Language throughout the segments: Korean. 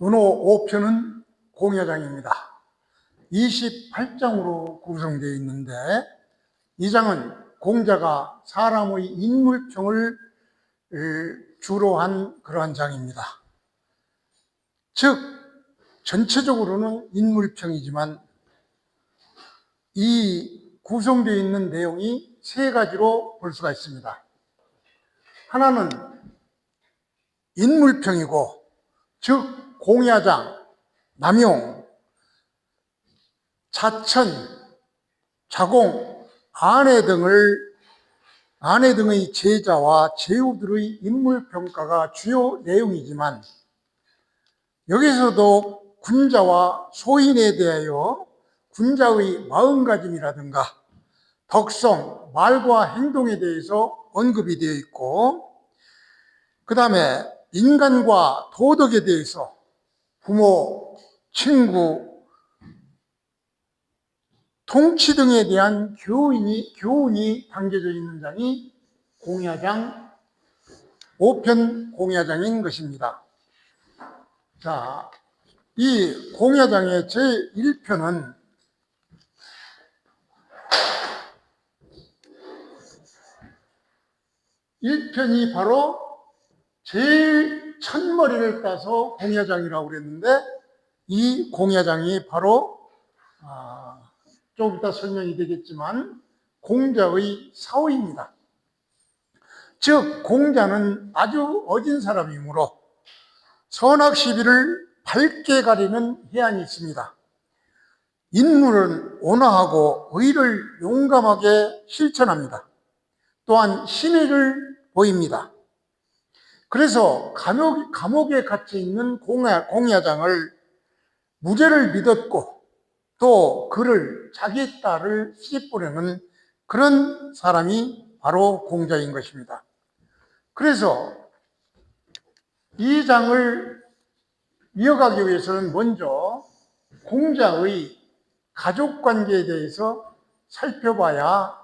은호 5편은 공야장입니다. 28장으로 구성되어 있는데 이 장은 공자가 사람의 인물평을 주로 한 그러한 장입니다. 즉 전체적으로는 인물평이지만 이 구성되어 있는 내용이 세 가지로 볼 수가 있습니다. 하나는 인물평이고, 즉 공야장, 남용, 자천, 자공, 아내 등의 제자와 제후들의 인물평가가 주요 내용이지만 여기서도 군자와 소인에 대하여 군자의 마음가짐이라든가 덕성, 말과 행동에 대해서 언급이 되어 있고, 그 다음에 인간과 도덕에 대해서 부모, 친구, 통치 등에 대한 교훈이 담겨져 있는 장이 공야장, 5편 공야장인 것입니다. 자, 이 공야장의 제1편은 바로 제일 첫머리를 따서 공야장이라고 그랬는데, 이 공야장이 바로 좀 이따 설명이 되겠지만 공자의 사후입니다. 즉 공자는 아주 어진 사람이므로 선악 시비를 밝게 가리는 해안이 있습니다. 인물은 온화하고 의를 용감하게 실천합니다. 또한 신의를 보입니다. 그래서 감옥에 갇혀 있는 공야장을 무죄를 믿었고, 또 그를 자기 딸을 시집보내는 그런 사람이 바로 공자인 것입니다. 그래서 이 장을 이어가기 위해서는 먼저 공자의 가족관계에 대해서 살펴봐야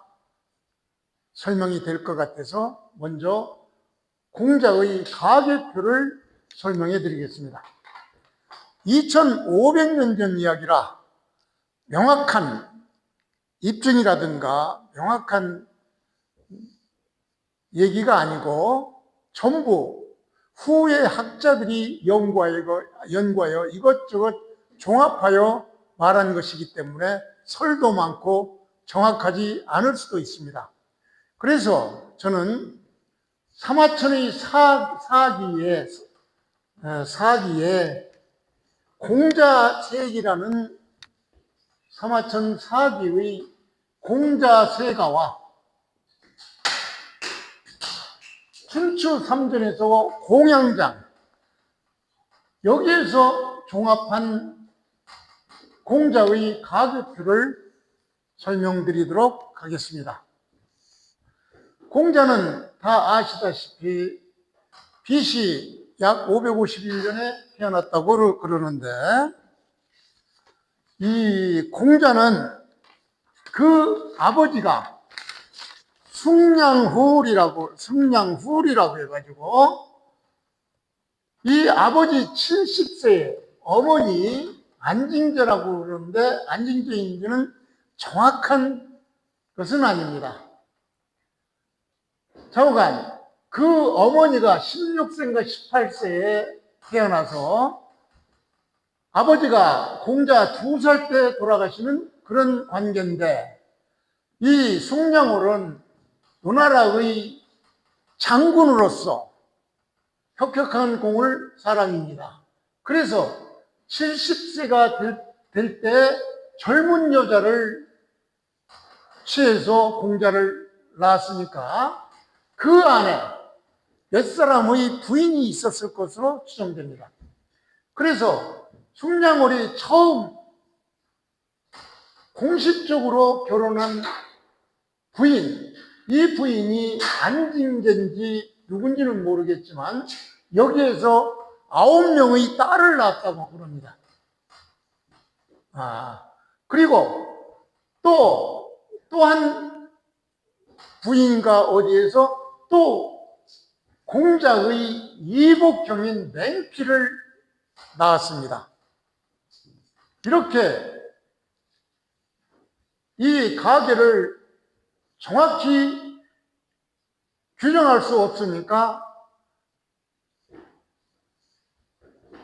설명이 될 것 같아서 먼저 공자의 가계표를 설명해 드리겠습니다. 2500년 전 이야기라 명확한 입증이라든가 명확한 얘기가 아니고 전부 후에 학자들이 연구하여 이것저것 종합하여 말한 것이기 때문에 설도 많고 정확하지 않을 수도 있습니다. 그래서 저는 사마천의 사기에 공자세기라는 사마천 사기의 공자세가와 춘추 3전에서 공양장, 여기에서 종합한 공자의 가계표를 설명드리도록 하겠습니다. 공자는 다 아시다시피 BC 약 551년에 태어났다고 그러는데, 이 공자는 그 아버지가 승냥훌이라고 해가지고, 이 아버지 70세에 어머니 안징제라고 그러는데, 안징제인지는 정확한 것은 아닙니다. 좌우간 그 어머니가 16세인가 18세에 태어나서 아버지가 공자 2살 때 돌아가시는 그런 관계인데, 이 승냥홀은 노나라의 장군으로서 혁혁한 공을 사람입니다. 그래서 70세가 될 때 젊은 여자를 취해서 공자를 낳았으니까 그 안에 몇 사람의 부인이 있었을 것으로 추정됩니다. 그래서 승냥홀이 처음 공식적으로 결혼한 부인, 이 부인이 안징제인지 누군지는 모르겠지만 여기에서 9명의 딸을 낳았다고 그럽니다. 그리고 또한 부인과 어디에서 또 공자의 이복형인 맹피를 나왔습니다. 이렇게 이 가계를 정확히 규정할 수 없으니까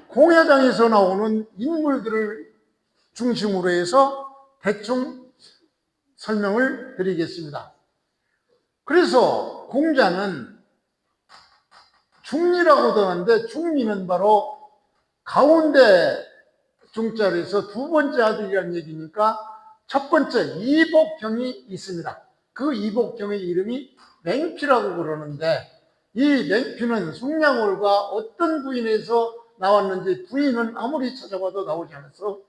공야장에서 나오는 인물들을 중심으로 해서 대충 설명을 드리겠습니다. 그래서 공자는 중리라고도 하는데 중리는 바로 가운데 중자리에서 두 번째 아들이라는 얘기니까 첫 번째 이복경이 있습니다. 그 이복경의 이름이 맹피라고 그러는데 이 맹피는 숭양월과 어떤 부인에서 나왔는지 부인은 아무리 찾아봐도 나오지 않아서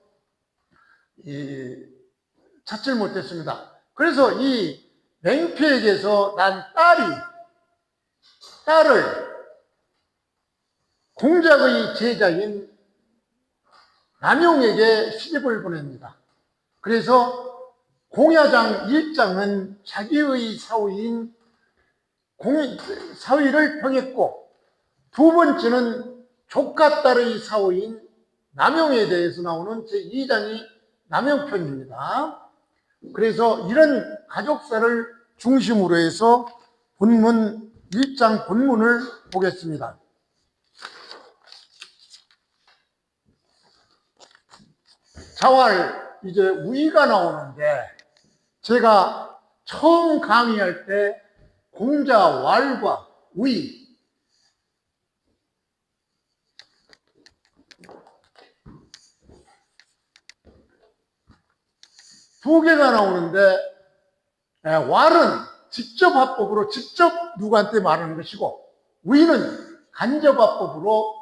찾질 못했습니다. 그래서 이 맹피에게서 난 딸을 공작의 제자인 남용에게 시집을 보냅니다. 그래서 공야장 1장은 자기의 사위인 사위를 평했고, 두 번째는 조카딸의 사위인 남용에 대해서 나오는 제2장이 남용편입니다. 그래서 이런 가족사를 중심으로 해서 본문 1장 본문을 보겠습니다. 자왈 이제 우의가 나오는데 제가 처음 강의할 때 공자왈과 우의 두 개가 나오는데 왈은 직접 화법으로 직접 누구한테 말하는 것이고 우의는 간접 화법으로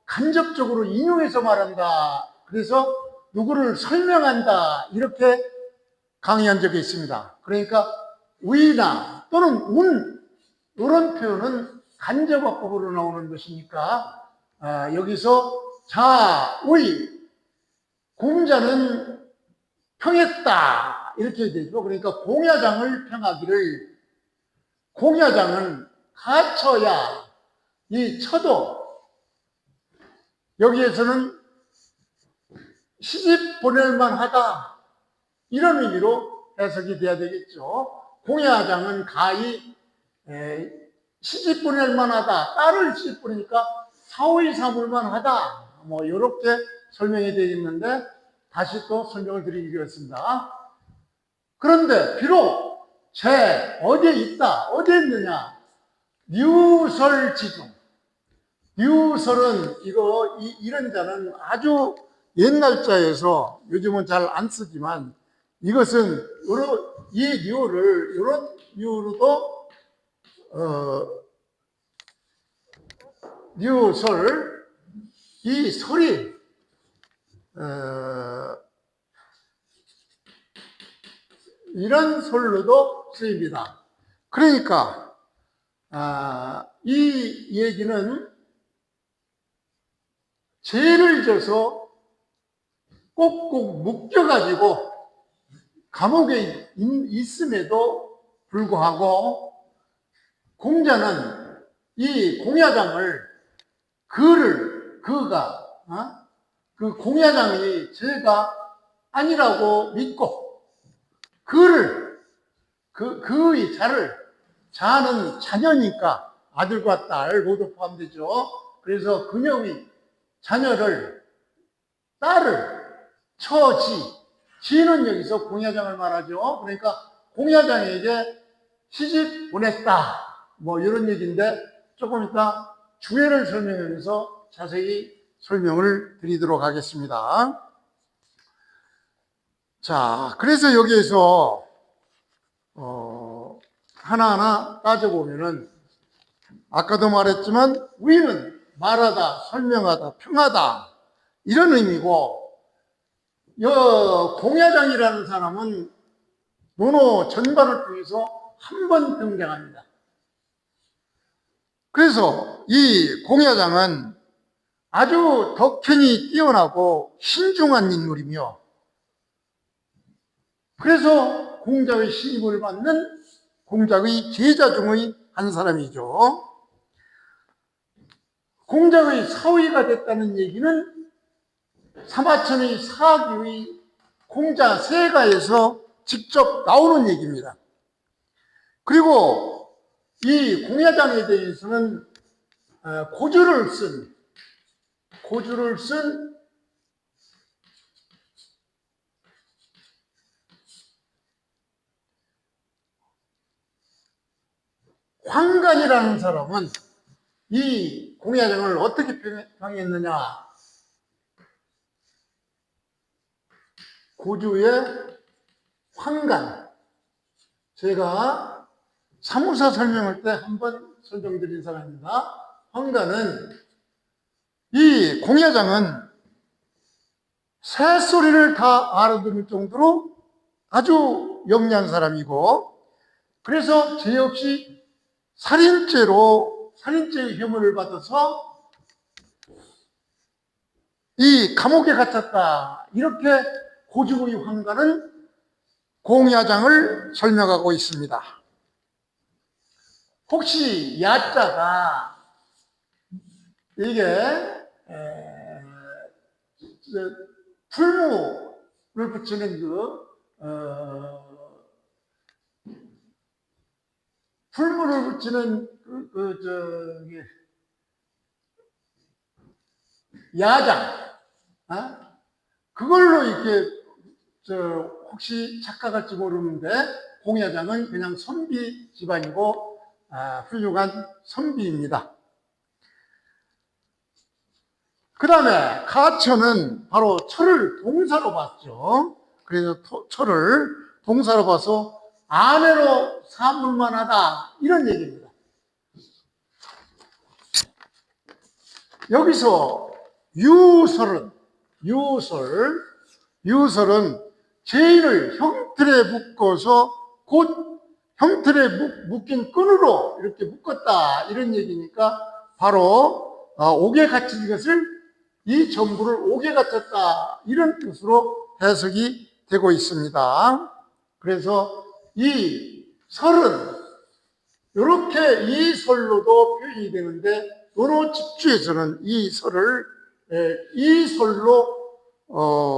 간접적으로 인용해서 말한다. 그래서 누구를 설명한다. 이렇게 강의한 적이 있습니다. 그러니까 우의나 또는 운 이런 표현은 간접 화법으로 나오는 것이니까 여기서 자의 공자는 평했다 이렇게 되죠. 그러니까 공야장을 평하기를 공야장은 가처야 이 처도 여기에서는 시집 보낼만 하다 이런 의미로 해석이 돼야 되겠죠. 공야장은 가히 시집 보낼만 하다 딸을 시집 보내니까 사위 삼을만 하다 뭐 이렇게 설명이 되겠는데 다시 또 설명을 드리겠습니다. 그런데 비록 어디에 있다 어디에 있느냐 류설지중 류설은 이런 자는 아주 옛날 자에서 요즘은 잘 안 쓰지만 이것은 이 류를 이런 류로도 류설 이 설이 이런 설로도 쓰입니다. 그러니까 이 얘기는 죄를 져서 꼭꼭 묶여가지고 감옥에 있음에도 불구하고 공자는 이 공야장을 그가 그 공야장이 죄가 아니라고 믿고 그의 자는 자녀니까 아들과 딸 모두 포함되죠. 그래서 그녀의 딸을 지는 여기서 공야장을 말하죠. 그러니까 공야장에게 시집 보냈다 뭐 이런 얘기인데 조금 이따 주례를 설명하면서 자세히 설명을 드리도록 하겠습니다. 자, 그래서 여기에서 하나하나 따져보면은 아까도 말했지만 우의는 말하다, 설명하다, 평하다 이런 의미고 공야장이라는 사람은 논어 전반을 통해서 한 번 등장합니다. 그래서 이 공야장은 아주 덕행이 뛰어나고 신중한 인물이며 그래서 공자의 시집을 받는 공자의 제자 중의 한 사람이죠. 공자의 사위가 됐다는 얘기는 사마천의 사기의 공자 세가에서 직접 나오는 얘기입니다. 그리고 이 공야장에 대해서는 고주를 쓴 황간이라는 사람은 이 공야장을 어떻게 평했느냐. 고주의 황간. 제가 사무사 설명할 때 한번 설명드린 사람입니다. 황간은, 이 공야장은 새소리를 다 알아들을 정도로 아주 영리한 사람이고, 그래서 죄 없이 살인죄의 혐의를 받아서 이 감옥에 갇혔다. 이렇게 고주의 황간은 공야장을 설명하고 있습니다. 혹시 야자가 이게 풀무를 붙이는 풀무를 붙이는 야장, 그걸로 이렇게 혹시 착각할지 모르는데 공야장은 그냥 선비 집안이고 훌륭한 선비입니다. 그 다음에 가천은 바로 철을 동사로 봤죠. 그래서 철을 동사로 봐서 아내로 삼을만 하다, 이런 얘기입니다. 여기서 유설은 죄인을 형틀에 묶어서 곧 형틀에 묶인 끈으로 이렇게 묶었다, 이런 얘기니까 바로 옥에 갇힌 것을, 이 전부를 옥에 갇혔다, 이런 뜻으로 해석이 되고 있습니다. 그래서 이 설은 이렇게 이 설로도 표현이 되는데, 어느 집주에서는 이 설을 이 설로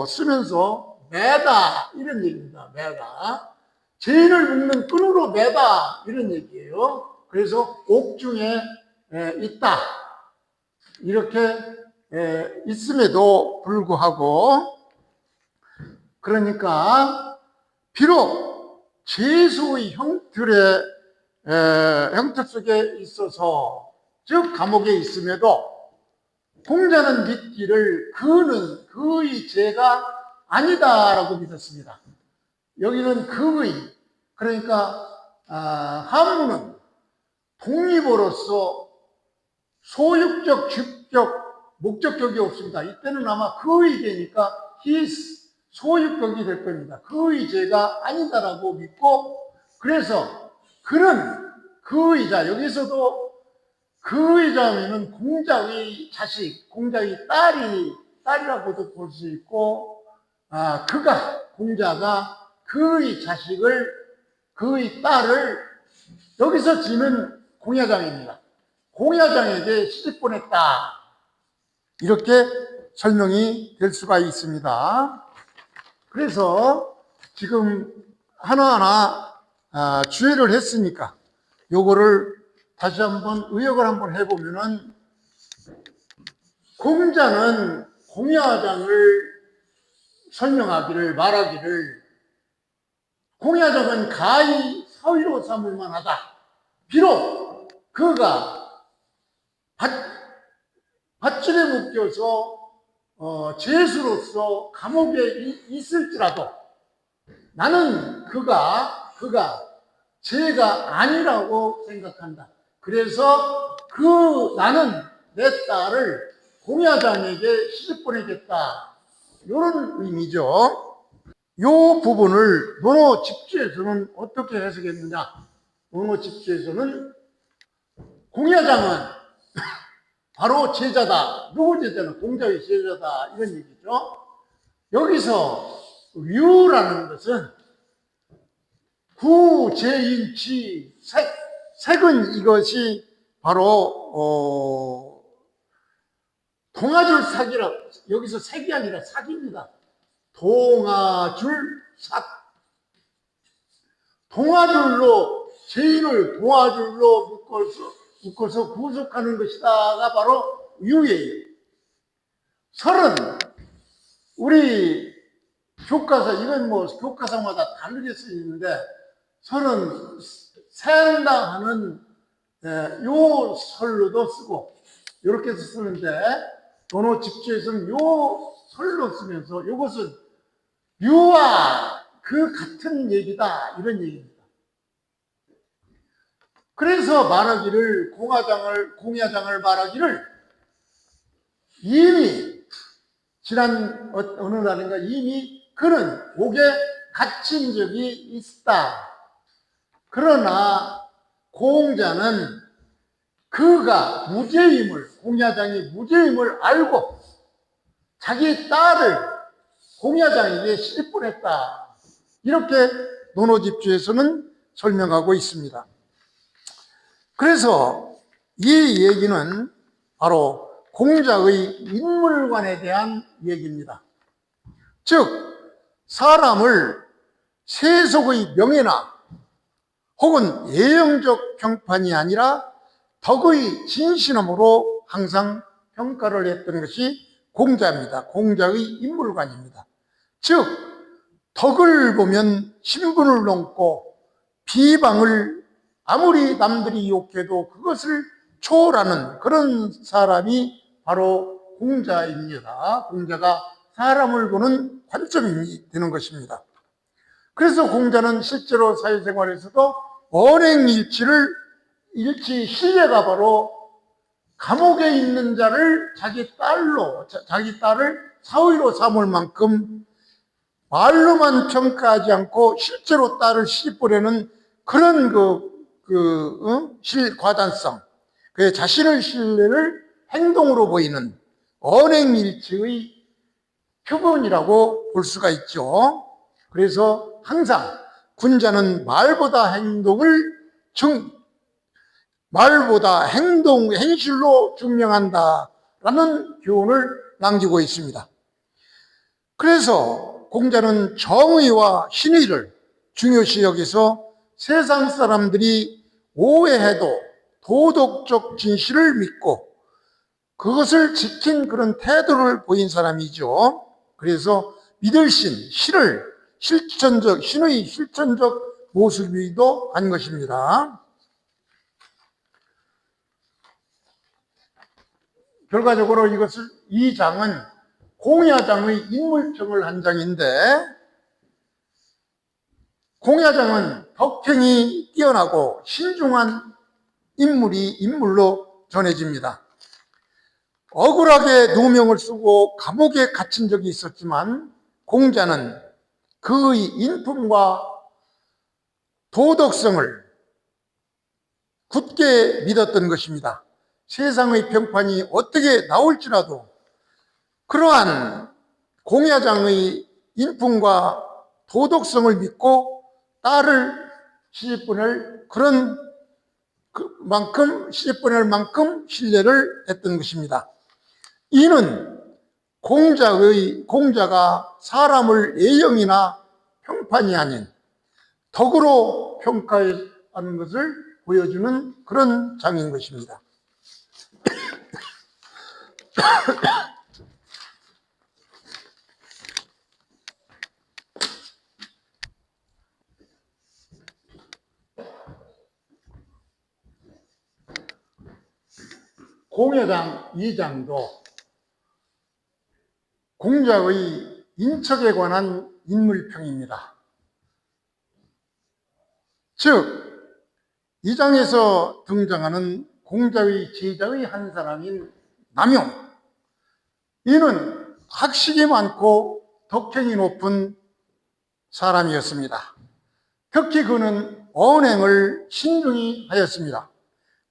쓰면서 매다, 이런 얘기입니다. 매다. 죄인을 묶는 끈으로 매다, 이런 얘기예요. 그래서 옥중에 있다, 이렇게 있음에도 불구하고, 그러니까 비록 죄수의 형틀 속에 있어서, 즉 감옥에 있음에도 공자는 믿기를 그는 그의 죄가 아니다라고 믿었습니다. 여기는 그의, 그러니까 한문은 독립어로서 소유격, 주격, 목적격이 없습니다. 이때는 아마 그의 죄니까 his 소유격이 될 겁니다. 그의 죄가 아니다라고 믿고, 그래서 그는 그의 자, 여기서도 그의 자면은 공자의 자식, 공자의 딸이라고도 볼 수 있고, 공자가 그의 자식을, 그의 딸을 여기서 지는 공야장입니다. 공야장에게 시집 보냈다, 이렇게 설명이 될 수가 있습니다. 그래서 지금 하나하나 주의를 했으니까 요거를 다시 한번 의역을 한번 해보면은, 공자는 공야장을 말하기를 공야장은 가히 사위로 삼을 만하다. 비록 그가 밧줄에 묶여서 죄수로서 감옥에 있을지라도 나는 그가 죄가 아니라고 생각한다. 그래서 나는 내 딸을 공야장에게 시집 보내겠다, 이런 의미죠. 이 부분을 논어 집주에서는 어떻게 해석했느냐. 논어 집주에서는 공야장은 바로 제자다. 누구 제자는? 공자의 제자다, 이런 얘기죠. 여기서 유라는 것은 구제인치, 색은 이것이 바로 동아줄 사기라, 여기서 색이 아니라 사기입니다. 동아줄 삭. 동아줄로, 죄인을 동아줄로 묶어서 구속하는 것이다가 바로 유예예요. 설은 우리 교과서, 이건 뭐 교과서마다 다르게 쓰이는데, 설은 생당하는 요 설로도 쓰고 이렇게 해서 쓰는데, 도노 집주에서는 요 설로 쓰면서 이것은 유와 그 같은 얘기다, 이런 얘기입니다. 그래서 말하기를, 공야장을 말하기를 이미 지난 어느 날인가 이미 그는 옥에 갇힌 적이 있다. 그러나 공자는 그가 무죄임을, 공야장이 무죄임을 알고 자기 딸을 공야장에게 실분했다. 이렇게 논어집주에서는 설명하고 있습니다. 그래서 이 얘기는 바로 공자의 인물관에 대한 얘기입니다. 즉, 사람을 세속의 명예나 혹은 예형적 평판이 아니라 덕의 진신함으로 항상 평가를 했던 것이 공자입니다. 공자의 인물관입니다. 즉, 덕을 보면 신분을 넘고 비방을 아무리 남들이 욕해도 그것을 초월하는 그런 사람이 바로 공자입니다. 공자가 사람을 보는 관점이 되는 것입니다. 그래서 공자는 실제로 사회생활에서도 일치 신뢰가 바로 감옥에 있는 자를 자기 딸을 사위로 삼을 만큼 말로만 평가하지 않고 실제로 딸을 시집보내는 그런 과단성, 그 자신의 신뢰를 행동으로 보이는 언행일치의 표본이라고 볼 수가 있죠. 그래서 항상 군자는 행실로 증명한다라는 교훈을 남기고 있습니다. 그래서 공자는 정의와 신의를 중요시 여기서 세상 사람들이 오해해도 도덕적 진실을 믿고 그것을 지킨 그런 태도를 보인 사람이죠. 그래서 믿을 신의 실천적 모습이기도 한 것입니다. 결과적으로 이 장은 공야장의 인물평을 한 장인데, 공야장은 덕행이 뛰어나고 신중한 인물로 전해집니다. 억울하게 누명을 쓰고 감옥에 갇힌 적이 있었지만 공자는 그의 인품과 도덕성을 굳게 믿었던 것입니다. 세상의 평판이 어떻게 나올지라도 그러한 공야장의 인품과 도덕성을 믿고 딸을 시집보낼 만큼 신뢰를 했던 것입니다. 이는 공자가 사람을 예형이나 평판이 아닌 덕으로 평가하는 것을 보여주는 그런 장인 것입니다. 공야장 2장도 공자의 인척에 관한 인물평입니다. 즉, 이 장에서 등장하는 공자의 제자의 한 사람인 남용, 이는 학식이 많고 덕행이 높은 사람이었습니다. 특히 그는 언행을 신중히 하였습니다.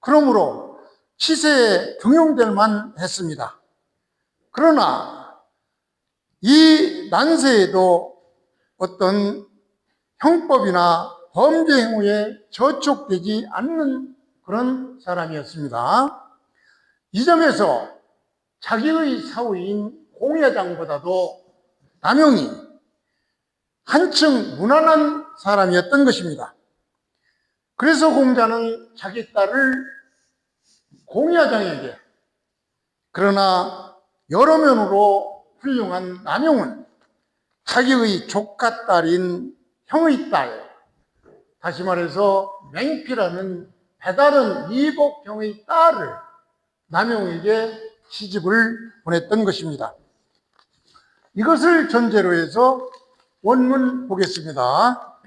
그러므로 시세에 등용될 만했습니다. 그러나 이 난세에도 어떤 형법이나 범죄 행위에 저촉되지 않는 그런 사람이었습니다. 이 점에서 자기의 사위인 공회장보다도 남용이 한층 무난한 사람이었던 것입니다. 그래서 공자는 자기 딸을 공회장에게, 그러나 여러 면으로 훌륭한 남용은 자기의 조카딸인 형의 딸, 다시 말해서 맹피라는 배다른 이복형의 딸을 남용에게 시집을 보냈던 것입니다. 이것을 전제로 해서 원문 보겠습니다.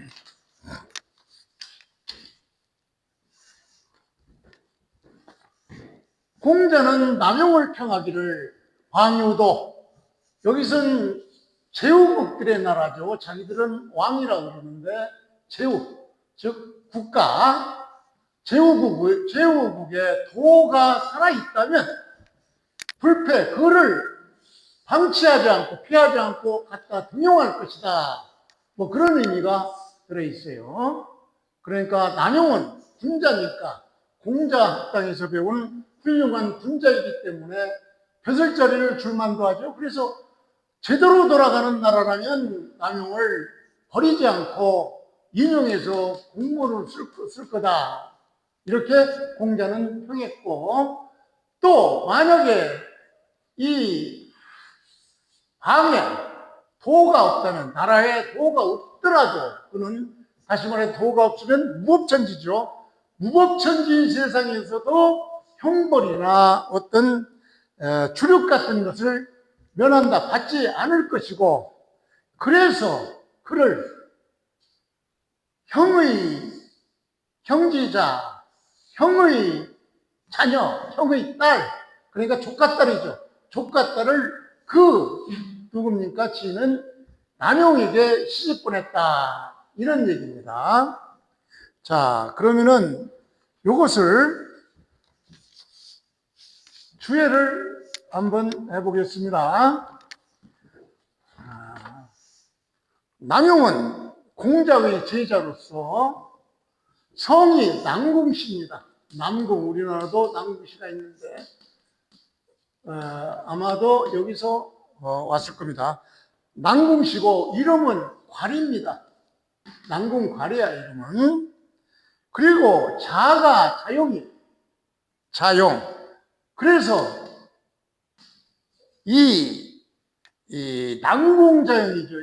공자는 남용을 평하기를 광유도, 여기서는 제후국들의 나라죠. 자기들은 왕이라고 그러는데 제후, 즉 국가, 제후국에 도가 살아있다면 불패, 그를 방치하지 않고 피하지 않고 갖다 등용할 것이다. 뭐 그런 의미가 들어있어요. 그러니까 남용은 군자니까, 공자 학당에서 배운 훌륭한 군자이기 때문에 벼슬자리를 줄 만도 하죠. 그래서 제대로 돌아가는 나라라면 남용을 버리지 않고 인용해서 공무원을 쓸 거다. 이렇게 공자는 평했고, 또 만약에 이 방에 도가 없다면, 나라에 도가 없더라도, 그는 다시 말해 도가 없으면 무법천지죠. 무법천지 세상에서도 형벌이나 어떤 주력 같은 것을 면한다, 받지 않을 것이고, 그래서 그를 형의 형제자, 형의 자녀, 형의 딸, 그러니까 조카딸이죠. 조카딸을 누굽니까? 지는 남용에게 시집 보냈다. 이런 얘기입니다. 자, 그러면은 요것을 주해를 한번 해보겠습니다. 남용은 공자의 제자로서 성이 남궁시입니다. 남궁, 우리나라도 남궁시가 있는데 아마도 여기서 왔을 겁니다. 남궁시고 이름은 괄입니다. 남궁 괄이야, 이름은. 그리고 자가 자용. 그래서 이 남궁자용이죠.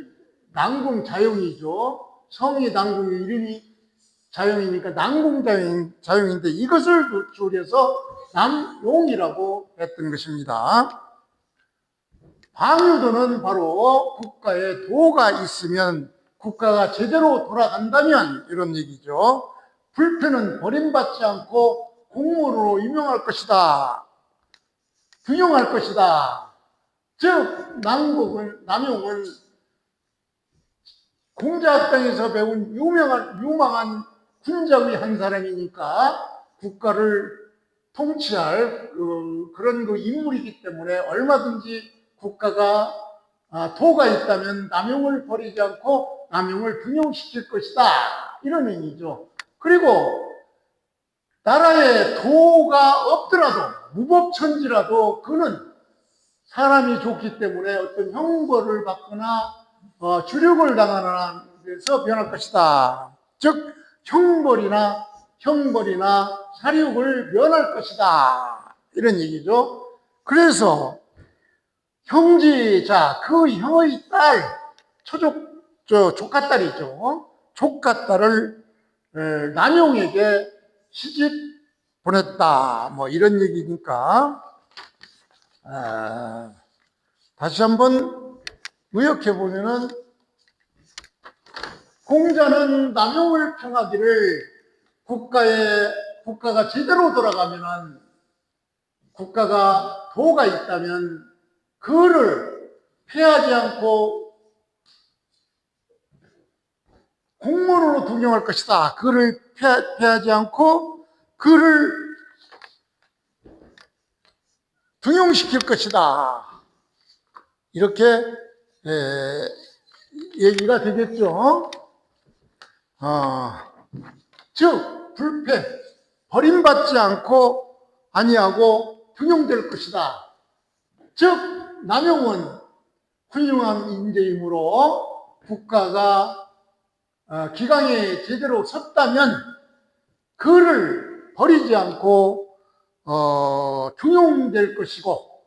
남궁자용이죠. 성이 남궁이, 이름이 자용이니까 남궁자용인데 이것을 줄여서 남용이라고 했던 것입니다. 방유도는 바로 국가에 도가 있으면, 국가가 제대로 돌아간다면 이런 얘기죠. 불패는 버림받지 않고 공무원으로 임용할 것이다. 등용할 것이다. 즉 남용은 공자학당에서 배운 유망한 군자의 한 사람이니까 국가를 통치할 그런 인물이기 때문에 얼마든지 국가가 도가 있다면 남용을 버리지 않고 남용을 등용시킬 것이다. 이런 의미죠. 그리고 나라에 도가 없더라도, 무법천지라도 그는 사람이 좋기 때문에 어떤 형벌을 받거나 주력을 당하는 데서 변할 것이다. 즉 형벌이나 사륙을 면할 것이다. 이런 얘기죠. 그래서 형제자, 그 형의 딸, 조카딸이죠. 조카딸을 남용에게 시집 보냈다. 뭐 이런 얘기니까 다시 한번 의역해 보면은, 공자는 남용을 평하기를 국가가 제대로 돌아가면은, 국가가 도가 있다면 그를 폐하지 않고 공무원으로 등용할 것이다. 그를 폐하지 않고 그를 등용시킬 것이다. 이렇게 얘기가 되겠죠. 즉 불패, 버림받지 않고 아니하고 등용될 것이다. 즉 남용은 훌륭한 인재이므로 국가가 기강에 제대로 섰다면 그를 버리지 않고 중용될 것이고,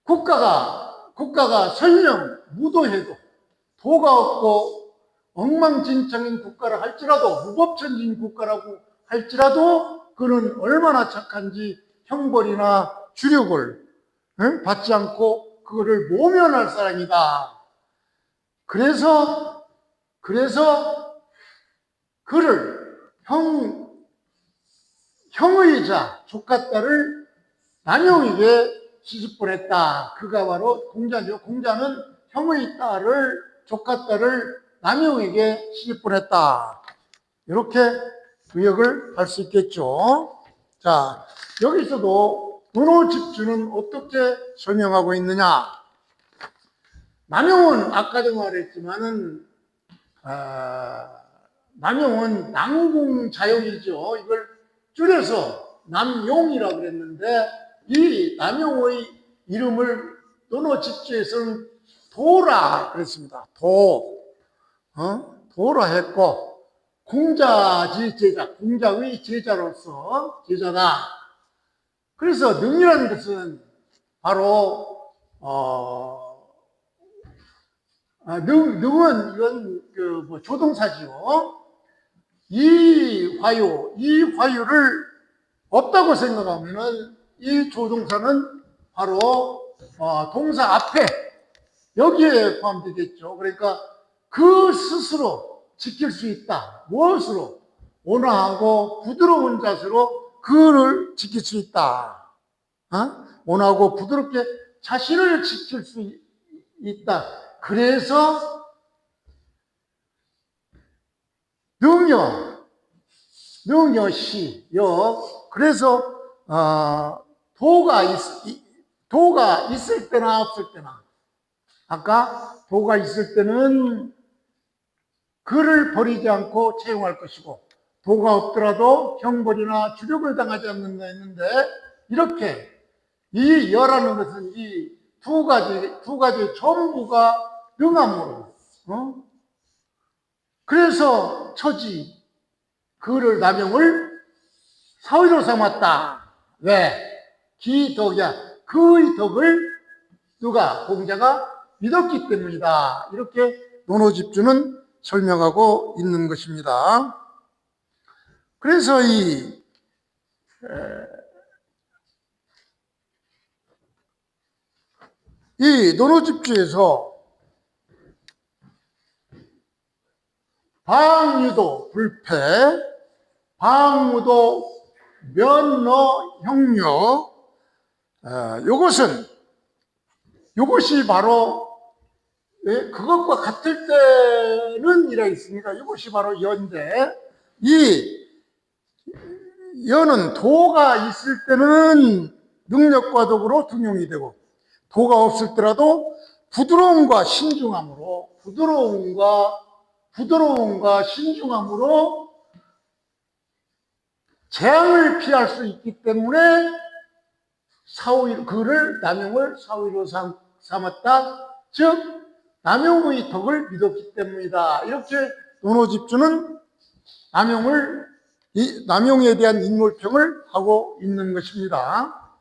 국가가 설령 무도해도 도가 없고 엉망진창인 국가를 할지라도, 무법천지인 국가라고 할지라도 그는 얼마나 착한지 형벌이나 주력을 받지 않고 그거를 모면할 사람이다. 그래서 그를 형의자 조카딸을 남용에게 시집보냈다. 그가 바로 공자죠. 공자는 형의 딸을, 조카딸을 남용에게 시집보냈다. 이렇게 의역을 할 수 있겠죠. 자, 여기서도 논어집주는 어떻게 설명하고 있느냐. 남용은 아까도 말했지만은 남용은 남궁자용이죠. 이걸 줄여서 남용이라고 그랬는데, 이 남용의 이름을 논어집주에서는 도라 그랬습니다. 도라 했고, 공자지 제자, 공자의 제자로서 제자다. 그래서 능이라는 것은 바로 능은 이건 조동사지요. 이 화유를 없다고 생각하면은 이 조동사는 바로 동사 앞에 여기에 포함되겠죠. 그러니까 그 스스로 지킬 수 있다. 무엇으로? 온화하고 부드러운 자세로 그를 지킬 수 있다. 온화하고 부드럽게 자신을 지킬 수 있다. 그래서 능여시여. 그래서 도가 있을 때나 없을 때나, 아까 도가 있을 때는 그를 버리지 않고 채용할 것이고, 도가 없더라도 형벌이나 주력을 당하지 않는다 했는데, 이렇게 이 여라는 것은 이 두 가지 전부가 능함으로, 그래서 처지 그를 남용을 사위로 삼았다. 왜? 기덕이야. 그의 덕을 누가? 공자가 믿었기 때문이다. 이렇게 논어집주는 설명하고 있는 것입니다. 그래서 이 논어집주에서 방유도 불패, 방무도 면허 형료, 이것이 바로 그것과 같을 때는 이라 있습니다. 이것이 바로 여인데, 이 여는 도가 있을 때는 능력과 덕으로 등용이 되고, 도가 없을 때라도 부드러움과 신중함으로 재앙을 피할 수 있기 때문에 그를 남용을 사위로 삼았다. 즉 남용의 덕을 믿었기 때문이다. 이렇게 논어집주는 남용에 대한 인물평을 하고 있는 것입니다.